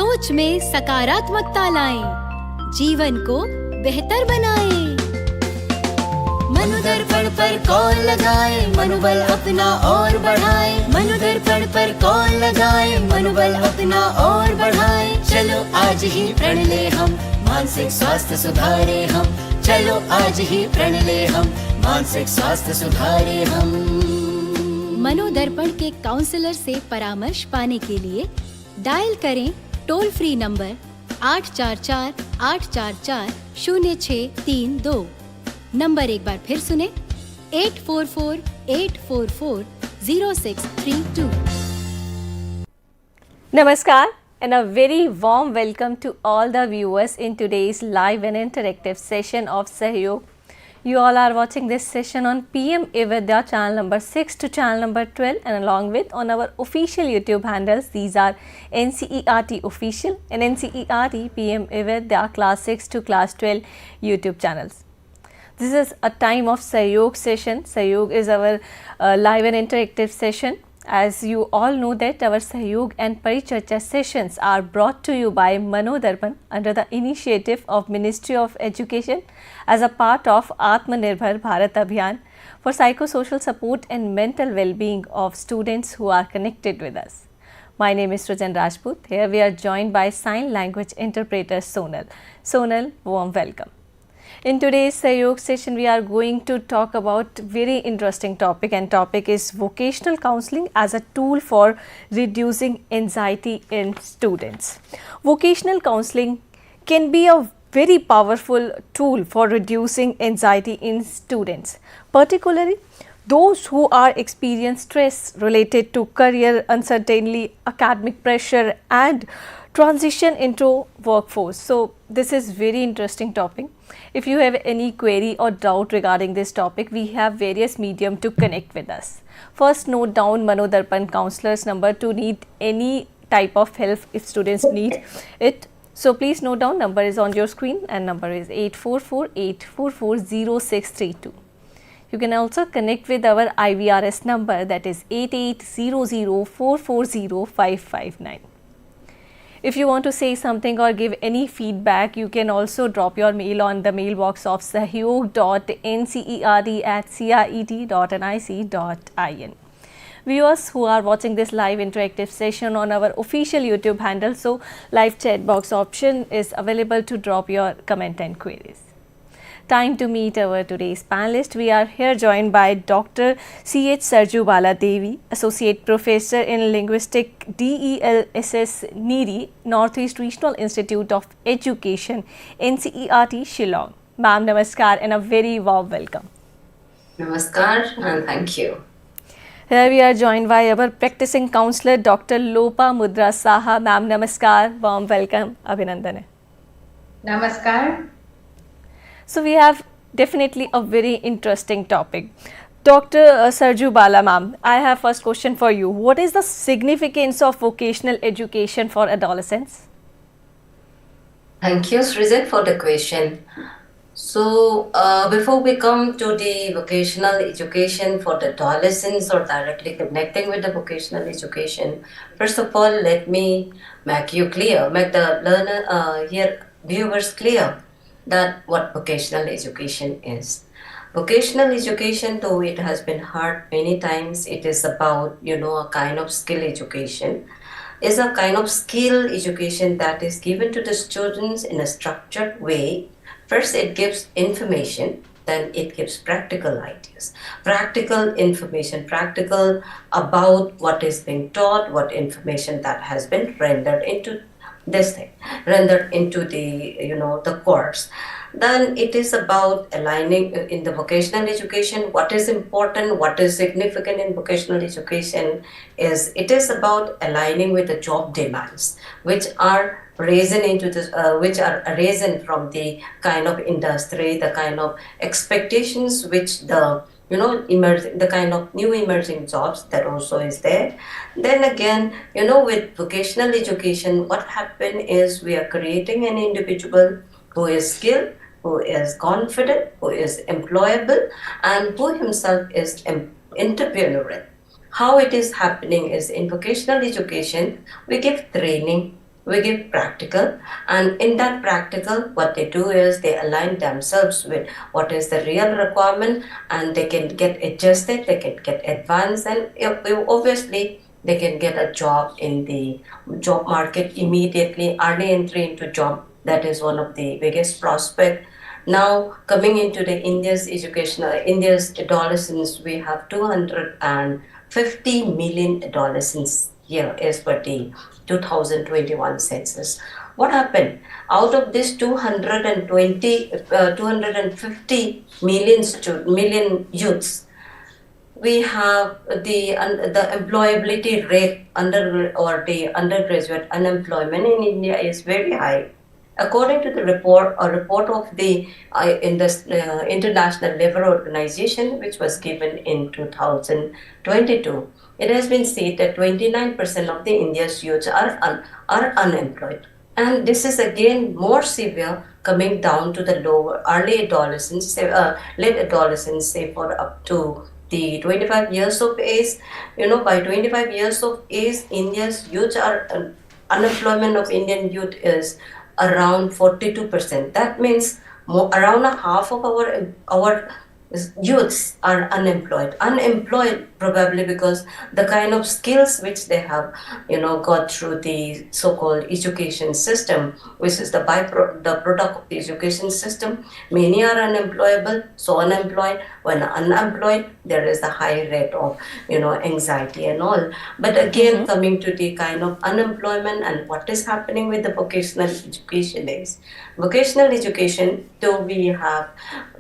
सोच में सकारात्मकता लाएं, जीवन को बेहतर बनाएं। मनोदर्पण पर कॉल लगाएं, मनोबल अपना और बढ़ाएं। मनोदर्पण पर कॉल लगाएं, मनोबल अपना और बढ़ाएं। चलो आज ही प्रण ले हम, मानसिक स्वास्थ्य सुधारे हम। चलो आज ही प्रण ले हम, मानसिक स्वास्थ्य सुधारे हम। मनोदर्पण के काउंसलर से परामर्श पाने के लिए डायल करें टोल फ्री नंबर 844-844-0632। नंबर एक बार फिर सुने 844-844-0632। Namaskar and a very warm welcome to all the viewers in today's live and interactive session of Sahyog. You all are watching this session on PM Evidya channel number 6 to channel number 12 and along with on our official YouTube handles. These are NCERT official and NCERT PM Evidya class 6 to class 12 YouTube channels. This is a time of Sahyog session. Sahyog is our live and interactive session. As you all know that our Sahyog and Paricharcha sessions are brought to you by Manodarpan under the initiative of Ministry of Education as a part of Atmanirbhar Bharat Abhiyan for psychosocial support and mental well-being of students who are connected with us. My name is Rajan Rajput. Here we are joined by sign language interpreter Sonal. Sonal, warm welcome. In today's Sahyog session, we are going to talk about very interesting topic, and topic is vocational counseling as a tool for reducing anxiety in students. Vocational counseling can be a very powerful tool for reducing anxiety in students, particularly those who are experiencing stress related to career uncertainty, academic pressure and transition into workforce. So this is very interesting topic. If you have any query or doubt regarding this topic, we have various medium to connect with us. First, note down Manodarpan counselor's number to need any type of help if students need it. So please note down, number is on your screen and number is 844-844-0632. You can also connect with our IVRS number, that is 8800440559. If you want to say something or give any feedback, you can also drop your mail on the mailbox of sahyog.ncert@cert.nic.in. Viewers who are watching this live interactive session on our official YouTube handle, so live chat box option is available to drop your comment and queries. Time to meet our today's panelist. We are here joined by Dr. C.H. Sarajubala Devi, Associate Professor in Linguistic, DELSS, NERIE, Northeast Regional Institute of Education, NCERT, Shillong. Ma'am, namaskar and a very warm welcome. Namaskar and thank you. Here we are joined by our practicing counselor, Dr. Lopamudra Saha. Ma'am, namaskar, warm welcome, Abhinandan. Namaskar. So we have definitely a very interesting topic. Dr. Sarajubala ma'am, I have first question for you. What is the significance of vocational education for adolescents? Thank you, Srijit, for the question. So, before we come to the vocational education for the adolescents or directly connecting with the vocational education, first of all, let me make the learner viewers clear that what vocational education is. Vocational education, though it has been heard many times, it is about, a kind of skill education, is a kind of skill education that is given to the students in a structured way. First, it gives information, then it gives practical ideas, practical information, practical about what is being taught, what information that has been rendered into this thing, rendered into the the course. Then it is about aligning in the vocational education. What is important, what is significant in vocational education is it is about aligning with the job demands, which are risen from the kind of industry, the kind of expectations which the the kind of new emerging jobs that also is there. Then again, with vocational education, what happened is we are creating an individual who is skilled, who is confident, who is employable, and who himself is entrepreneurial. How it is happening is in vocational education, we give training we give practical, and in that practical what they do is they align themselves with what is the real requirement, and they can get adjusted, they can get advanced, and obviously they can get a job in the job market immediately, early entry into job. That is one of the biggest prospect. Now coming into the India's adolescents, we have 250 million adolescents here as per the 2021 census. What happened? Out of this 250 million youths, we have the employability rate the undergraduate unemployment in India is very high. According to the report, a report of the International Labour Organization, which was given in 2022, it has been said that 29% of the India's youths are unemployed. And this is again more severe coming down to the lower early adolescence, late adolescence, say for up to the 25 years of age. By 25 years of age, India's youth unemployment of Indian youth is around 42%. That means around a half of our youths are unemployed probably because the kind of skills which they have got through the so-called education system, which is the product of the education system. Many are unemployable, so unemployed. When unemployed, there is a high rate of anxiety and all. But again, coming to the kind of unemployment and what is happening with the vocational education is vocational education, though we have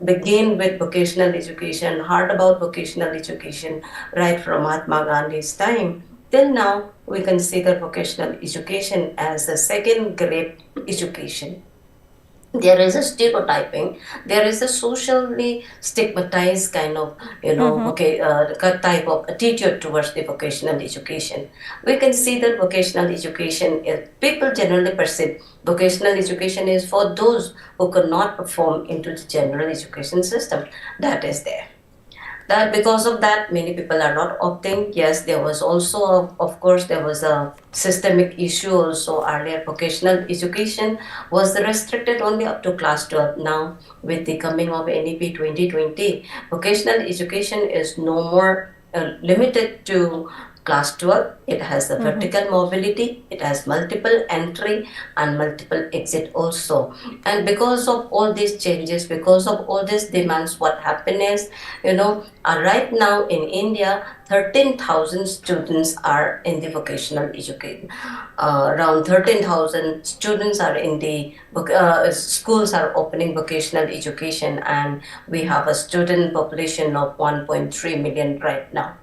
begun with vocational education, heard about vocational education right from Mahatma Gandhi's time, till now we consider vocational education as the second great education. There is a stereotyping, there is a socially stigmatized kind of type of attitude towards the vocational education. We can see that vocational education is, people generally perceive vocational education is for those who cannot perform into the general education system that is there. That because of that, many people are not opting. Yes, there was also, of course, there was a systemic issue also. Earlier, vocational education was restricted only up to class 12. Now, with the coming of NEP 2020, vocational education is no more limited to class 12. It has the vertical mobility, it has multiple entry and multiple exit also. And because of all these changes, because of all these demands, what happened is, right now in India, 13,000 students are in the vocational education. Around 13,000 students are in the schools are opening vocational education, and we have a student population of 1.3 million right now.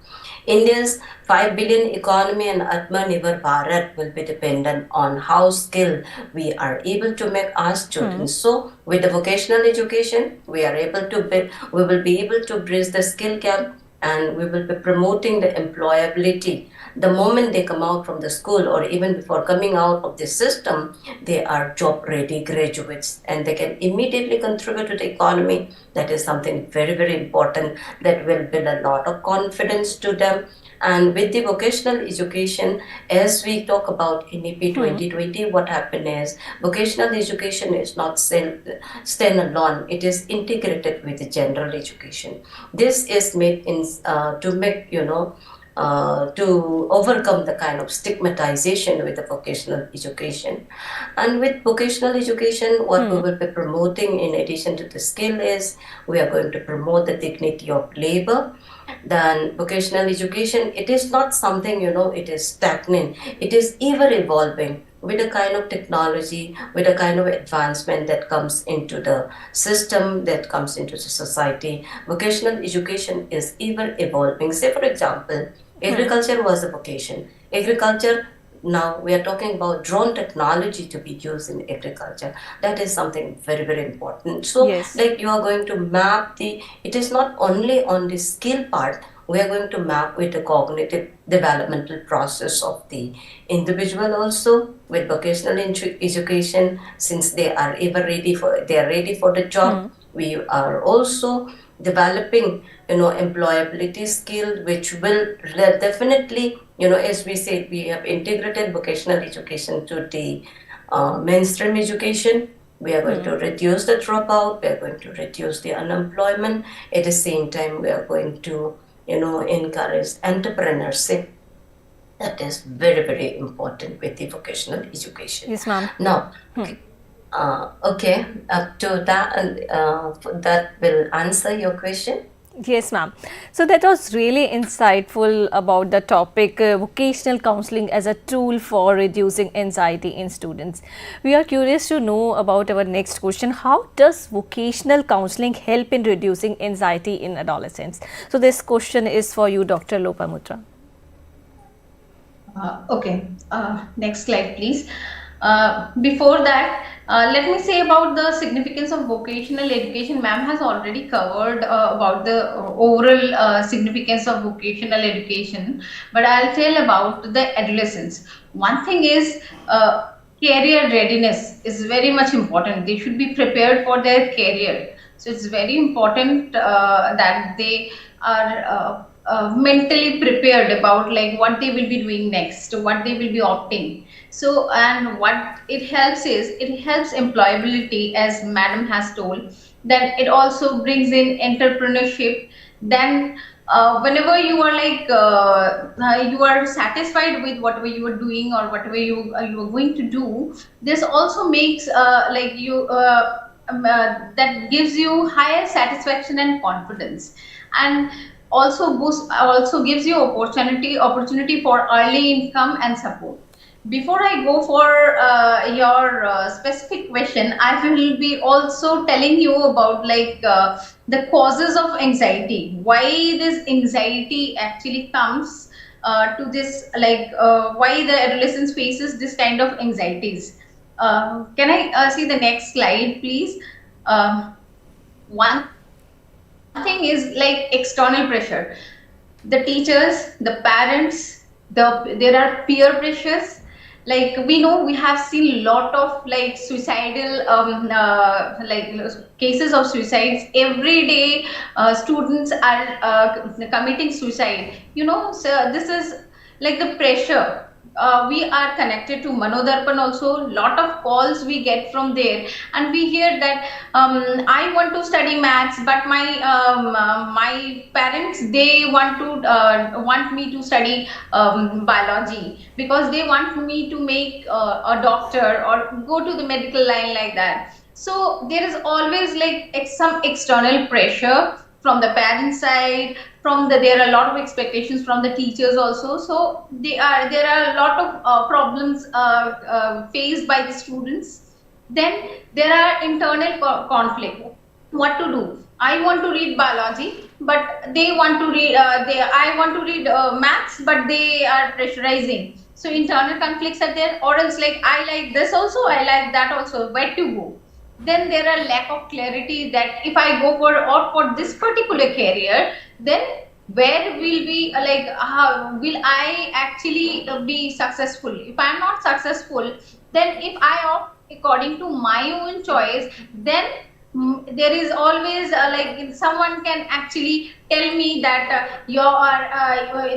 India's 5 billion economy and Atmanirbhar Bharat will be dependent on how skilled we are able to make our students. So, with the vocational education, we will be able to bridge the skill gap, and we will be promoting the employability. The moment they come out from the school, or even before coming out of the system, they are job-ready graduates and they can immediately contribute to the economy. That is something very, very important that will build a lot of confidence to them. And with the vocational education, as we talk about NEP 2020, what happened is vocational education is not stand-alone. It is integrated with the general education. This is made to overcome the kind of stigmatization with the vocational education. And with vocational education, what we will be promoting in addition to the skill is, we are going to promote the dignity of labor. Then vocational education, it is not something, it is stagnant. It is ever evolving with a kind of technology, with a kind of advancement that comes into the system, that comes into the society. Vocational education is ever evolving. Say, for example, agriculture was a vocation. Agriculture, now we are talking about drone technology to be used in agriculture. That is something very, very important. So, like you are going to map it is not only on the skill part, we are going to map with the cognitive developmental process of the individual also. With vocational education, since they are ready for the job, we are also developing, employability skill, which will definitely, as we said, we have integrated vocational education to the mainstream education. We are going to reduce the dropout, we are going to reduce the unemployment. At the same time, we are going to, encourage entrepreneurship. That is very, very important with the vocational education. Yes, ma'am. Now, okay, up to that, that will answer your question. Yes, ma'am. So that was really insightful about the topic vocational counseling as a tool for reducing anxiety in students. We are curious to know about our next question. How does vocational counseling help in reducing anxiety in adolescents? So this question is for you, Dr. Lopamudra. Okay, next slide, please. Before that, let me say about the significance of vocational education. Ma'am has already covered about the overall significance of vocational education, but I'll tell about the adolescents. One thing is career readiness is very much important. They should be prepared for their career. So it's very important that they are mentally prepared about like what they will be doing next, what they will be opting. So, and what it helps is it helps employability, as madam has told. Then it also brings in entrepreneurship. Then whenever you are like you are satisfied with whatever you are doing or whatever you are going to do, this also makes like you that gives you higher satisfaction and confidence, and also gives you opportunity for early income and support. Before I go for your specific question, I will be also telling you about like the causes of anxiety, why this anxiety actually comes to this, like why the adolescence faces this kind of anxieties. Can I see the next slide, please? One thing is like external pressure. The teachers, the parents, there are peer pressures. Like we know, we have seen a lot of like suicidal like cases of suicides every day. Students are committing suicide, so this is like the pressure. We are connected to Manodarpan also. Lot of calls we get from there, and we hear that I want to study maths, but my parents, they want me to study biology, because they want me to make a doctor or go to the medical line, like that. So there is always like some external pressure from the parent side, there are a lot of expectations from the teachers also. So there are a lot of problems faced by the students. Then there are internal conflict. What to do? I want to read biology, but they want to read. I want to read maths, but they are pressurizing. So internal conflicts are there. Or else, like, I like this also, I like that also. Where to go? Then there are lack of clarity that if I go for this particular career, then where will be like how will I actually be successful? If I am not successful, then if I opt according to my own choice, then there is always like someone can actually tell me that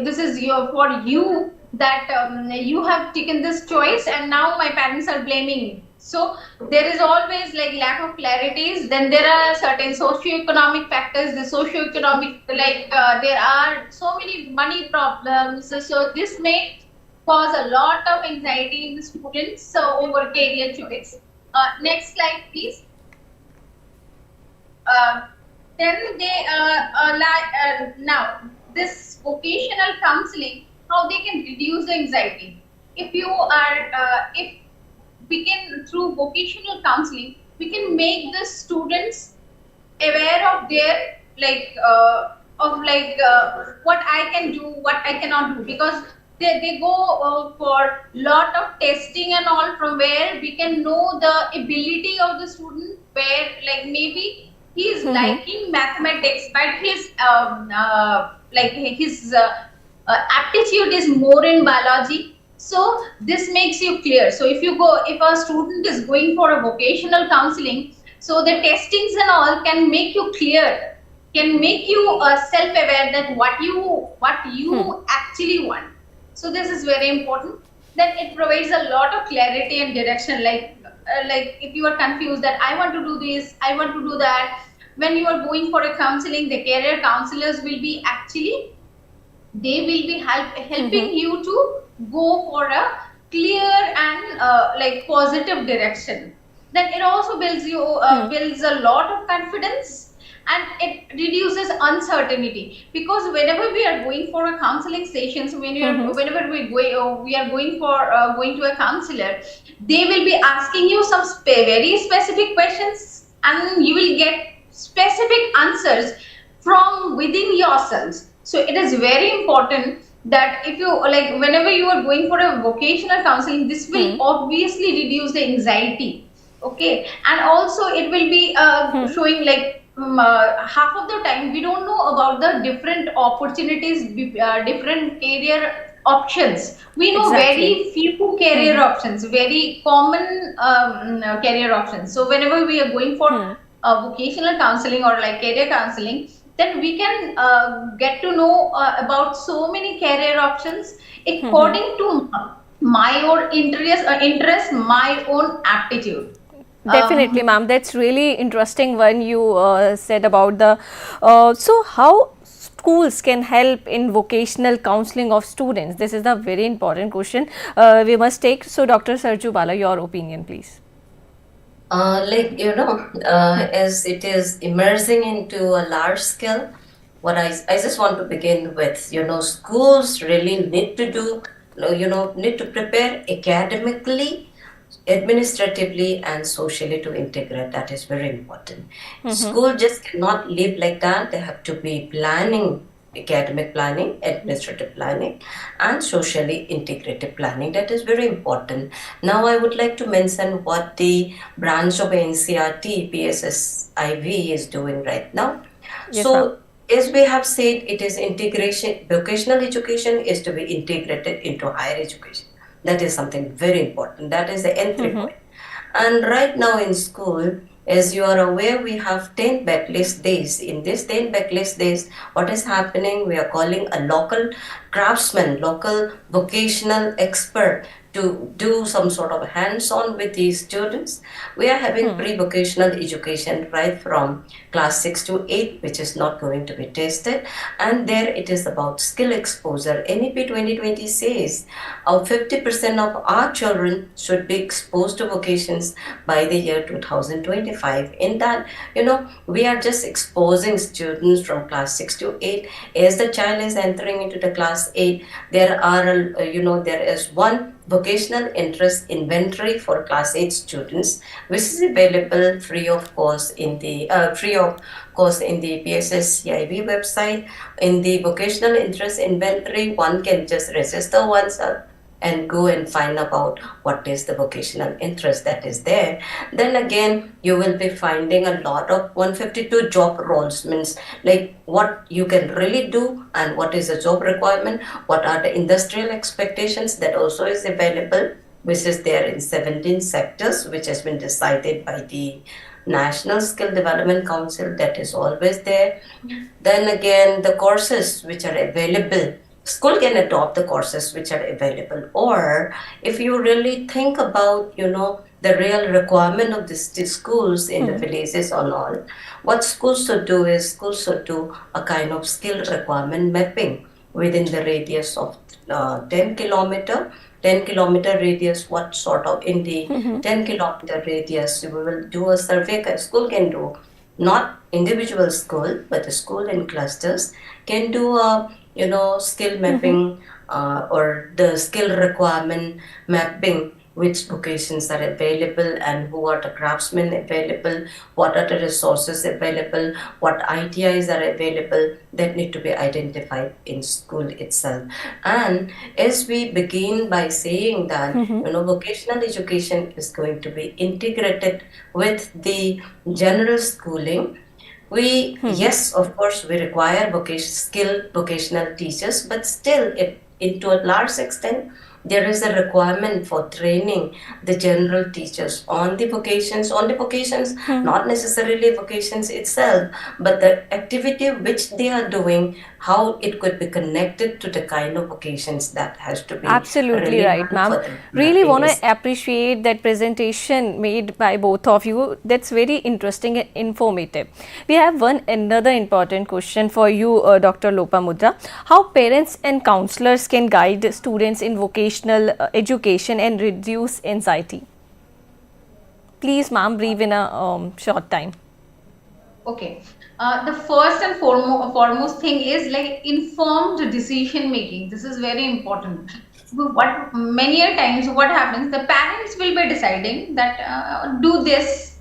this is for you, that you have taken this choice and now my parents are blaming me. So there is always like lack of clarities. Then there are certain socio-economic factors. The socio-economic, like there are so many money problems. So this may cause a lot of anxiety in the students over career choice. Next slide, please. Then they now this vocational counseling, how they can reduce the anxiety. If you are if we can, through vocational counseling, we can make the students aware of their like what I can do, what I cannot do, because they go for lot of testing and all, from where we can know the ability of the student, where like maybe he is liking mathematics, but his like his aptitude is more in biology. So this makes you clear. So if a student is going for a vocational counseling, so the testings and all can make you clear can make you self-aware that what you actually want. So this is very important. Then it provides a lot of clarity and direction. Like if you are confused that I want to do this, I want to do that. When you are going for a counseling, the career counselors will be actually, they will be helping you to go for a clear and like positive direction. Then it also builds you builds a lot of confidence, and it reduces uncertainty, because whenever we are going for a counseling sessions, whenever we are going for going to a counselor, they will be asking you some very specific questions, and you will get specific answers from within yourselves. So it is very important that if you like, whenever you are going for a vocational counseling, this will obviously reduce the anxiety. Okay, and also it will be showing like half of the time we don't know about the different opportunities, different career options. We know very few career options, very common career options. So whenever we are going for vocational counseling or like career counseling, then we can get to know about so many career options according to my own interest, my own aptitude. Definitely, ma'am. That's really interesting when you said about the. So, how schools can help in vocational counseling of students? This is a very important question we must take. So, Dr. Sarajubala, your opinion, please. Like, as it is emerging into a large scale, what I just want to begin with, schools really need to do, need to prepare academically, administratively, and socially to integrate. That is very important. School just cannot live like that. They have to be planning, academic planning, administrative planning, and socially integrated planning. That is very important. Now I would like to mention what the branch of NCERT PSSIV is doing right now. Yes, so as we have said, it is integration. Vocational education is to be integrated into higher education. That is something very important. That is the entry point. And right now in school, as you are aware, we have 10 backlist days. In these 10 backlist days, what is happening? We are calling a local craftsman, local vocational expert to do some sort of hands-on with these students. We are having pre-vocational education right from class 6 to 8, which is not going to be tested. And there it is about skill exposure. NEP 2020 says 50% of our children should be exposed to vocations by the year 2025. In that, we are just exposing students from class 6 to 8. As the child is entering into the class 8, there are, there is one vocational interest inventory for class 8 students, which is available free of cost in the PSSCIB website. In the vocational interest inventory, one can just register oneself and go and find about what is the vocational interest that is there. Then again, you will be finding a lot of 152 job roles, means like what you can really do and what is the job requirement, what are the industrial expectations, that also is available, which is there in 17 sectors, which has been decided by the National Skill Development Council. That is always there. Then again, the courses which are available, school can adopt the courses which are available. Or if you really think about, the real requirement of the schools in the villages or all, what schools should do is schools should do a kind of skill requirement mapping within the radius of 10 kilometer radius. What sort of in the 10 kilometer radius, we will do a survey. School can do, not individual school, but the school in clusters can do a skill mapping or the skill requirement mapping, which vocations are available and who are the craftsmen available, what are the resources available, what ITIs are available, that need to be identified in school itself. And as we begin by saying that vocational education is going to be integrated with the general schooling, we, yes, of course, we require skilled vocational teachers, but still, into a large extent, there is a requirement for training the general teachers on the vocations, not necessarily vocations itself, but the activity which they are doing, how it could be connected to the kind of vocations that has to be Absolutely right, relevant ma'am. for them. Really want Yes. to appreciate that presentation made by both of you. That's very interesting and informative. We have another important question for you, Dr. Lopamudra. How parents and counselors can guide students in vocational education and reduce anxiety? Please, ma'am, brief in a short time. Okay. The first and foremost thing is like informed decision making. This is very important. What many a times what happens, the parents will be deciding that do this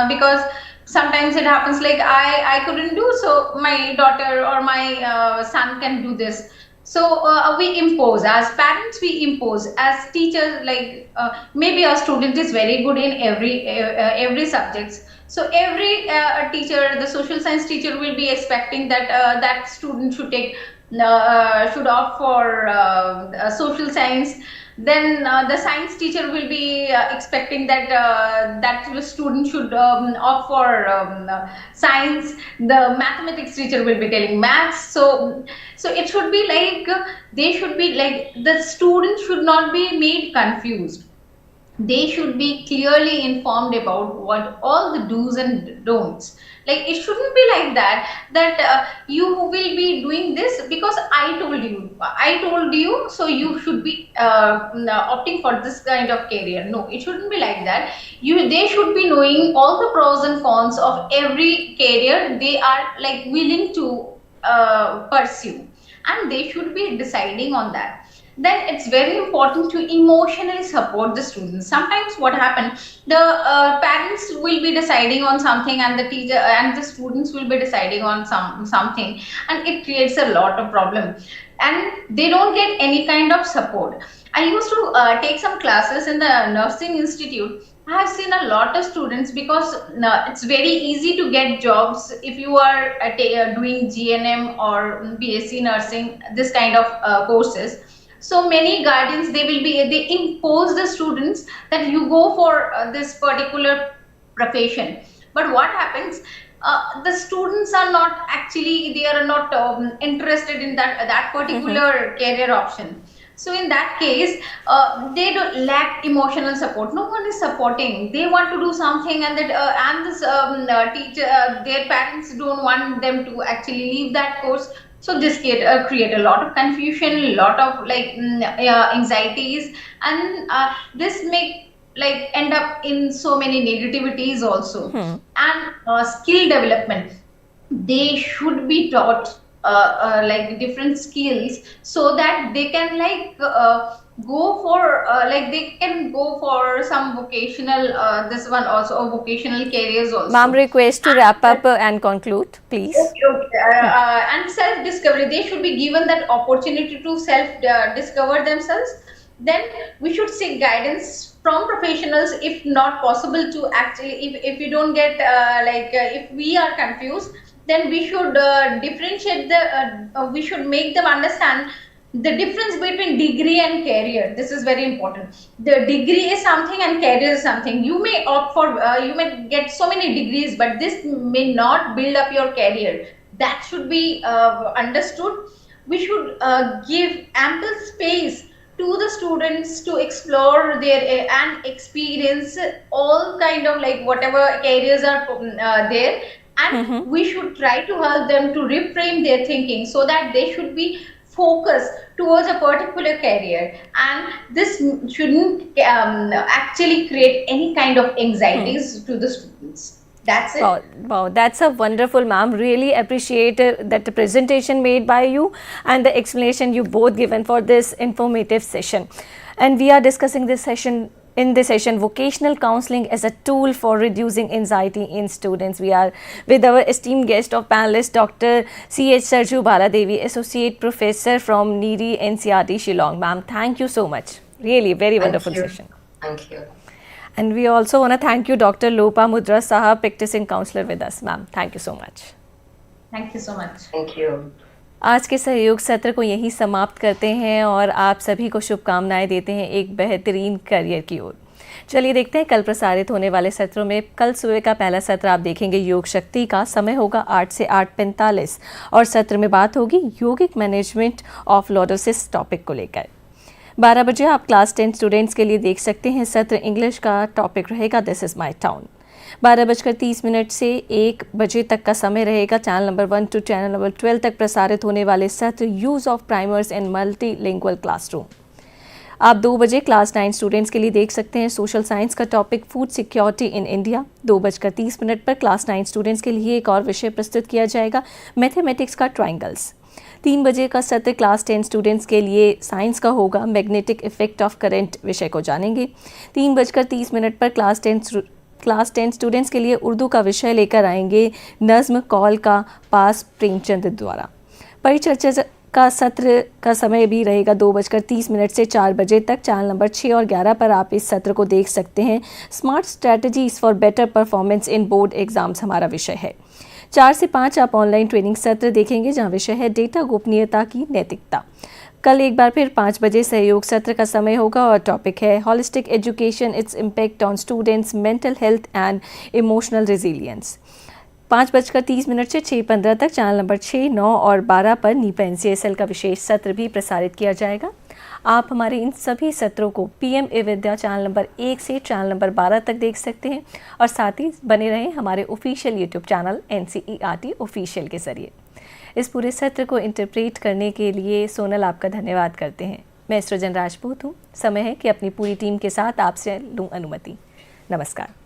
because sometimes it happens like I couldn't do, so my daughter or my son can do this. So we impose as parents, we impose as teachers, like maybe a student is very good in every subjects, so every teacher, the social science teacher, will be expecting that that student should take should opt for social science. Then the science teacher will be expecting that that student should opt for science. The mathematics teacher will be telling maths. So it should be like they should be like, the student should not be made confused. They should be clearly informed about what all the do's and don'ts. Like it shouldn't be like that you will be doing this because I told you, so you should be opting for this kind of career. No, it shouldn't be like that. They should be knowing all the pros and cons of every career they are like willing to pursue, and they should be deciding on that. Then it's very important to emotionally support the students. Sometimes what happens, the parents will be deciding on something, and the teacher and the students will be deciding on something, and it creates a lot of problem, and they don't get any kind of support. I used to take some classes in the nursing institute. I have seen a lot of students, because it's very easy to get jobs if you are doing GNM or BSc nursing, this kind of courses. So many guardians, they impose the students that you go for this particular profession. But what happens, the students are not actually, they are not interested in that particular career option. So in that case, they don't lack emotional support. No one is supporting. They want to do something, and that and this teacher, their parents don't want them to actually leave that course. So this create a lot of confusion, a lot of like anxieties, and this make like end up in so many negativities also. And skill development, they should be taught like different skills, so that they can like go for like they can go for some vocational this one also, vocational careers also. Ma'am, request to wrap up and conclude, please. Okay. And self discovery, they should be given that opportunity to self discover themselves. Then we should seek guidance from professionals if not possible to actually, if we don't get if we are confused, then we should differentiate we should make them understand the difference between degree and career. This is very important. The degree is something and career is something. You may opt for you may get so many degrees, but this may not build up your career. That should be understood. We should give ample space to the students to explore their and experience all kind of like whatever careers are there, and we should try to help them to reframe their thinking, so that they should be focused towards a particular career, and this shouldn't actually create any kind of anxieties to the students. That's it. Wow, that's a wonderful, ma'am. Really appreciate that the presentation made by you and the explanation you both given for this informative session. And we are discussing this session vocational counseling as a tool for reducing anxiety in students. We are with our esteemed guest of panelist, Dr. C.H. Sarajubala Devi, Associate Professor from NERIE, NCERT, Shillong. Ma'am, thank you so much. Really, very wonderful session. Thank you. And we also want to thank you, Dr. Lopamudra Saha, practicing counselor with us. Ma'am, thank you so much. Thank you so much. Thank you. आज के सहयोग सत्र को यहीं समाप्त करते हैं और आप सभी को शुभकामनाएं देते हैं एक बेहतरीन करियर की ओर। चलिए देखते हैं कल प्रसारित होने वाले सत्रों में। कल सुबह का पहला सत्र आप देखेंगे योगशक्ति का, समय होगा 8 से 8:45 और सत्र में बात होगी योगिक मैनेजमेंट ऑफ लॉर्डोसिस टॉपिक को लेकर। 12 बजे आप क्लास 10 स्टूडेंट्स के लिए देख सकते हैं सत्र इंग्लिश का, टॉपिक रहेगा दिस इज़ माई टाउन। 12:30 से 1 बजे तक का समय रहेगा channel number 1 to channel number 12 तक प्रसारित होने वाले सत्र use of primers in multilingual classroom. आप 2 बजे क्लास 9 स्टूडेंट्स के लिए देख सकते हैं सोशल साइंस का topic food security in India. 2:30 पर क्लास 9 स्टूडेंट्स के लिए एक और विषय प्रस्तुत किया जाएगा मैथमेटिक्स का ट्राइंगल्स। 3 बजे का सत्र क्लास 10 स्टूडेंट्स के लिए साइंस का होगा, मैग्नेटिक इफेक्ट ऑफ करंट विषय को जानेंगे। 3:30 पर क्लास 10 स्टूडेंट्स के लिए उर्दू का विषय लेकर आएंगे नज़्म कौल का पास प्रेमचंद द्वारा। परिचर्चा का सत्र का समय भी रहेगा 2:30 से 4 बजे तक। चैनल नंबर 6 और 11 पर आप इस सत्र को देख सकते हैं। Smart strategies for better performance in board exams हमारा विषय है। 4 से 5 आप ऑनलाइन ट्रेनिंग सत्र देखेंगे जहां विषय है डेटा गोपनीयता की नैतिकता। कल एक बार फिर 5 बजे सहयोग सत्र का समय होगा और टॉपिक है holistic education, its impact on students, mental health and emotional resilience. 5:30 से 6:15 तक चैनल नंबर 6, 9 और 12 पर नीपा NCSL का विशेष सत्र भी प्रसारित किया जाएगा। आप हमारे इन सभी सत्रों को PM विद्या चैनल नंबर 1 से चैनल नंबर 12 तक देख सकते हैं और साथ ही बने रहें हमारे official YouTube channel NCERT official के ज़रिए। इस पूरे सत्र को इंटरप्रेट करने के लिए सोनल आपका धन्यवाद करते हैं। मैं सृजन राजपूत हूँ। समय है कि अपनी पूरी टीम के साथ आपसे लूँ अनुमति। नमस्कार।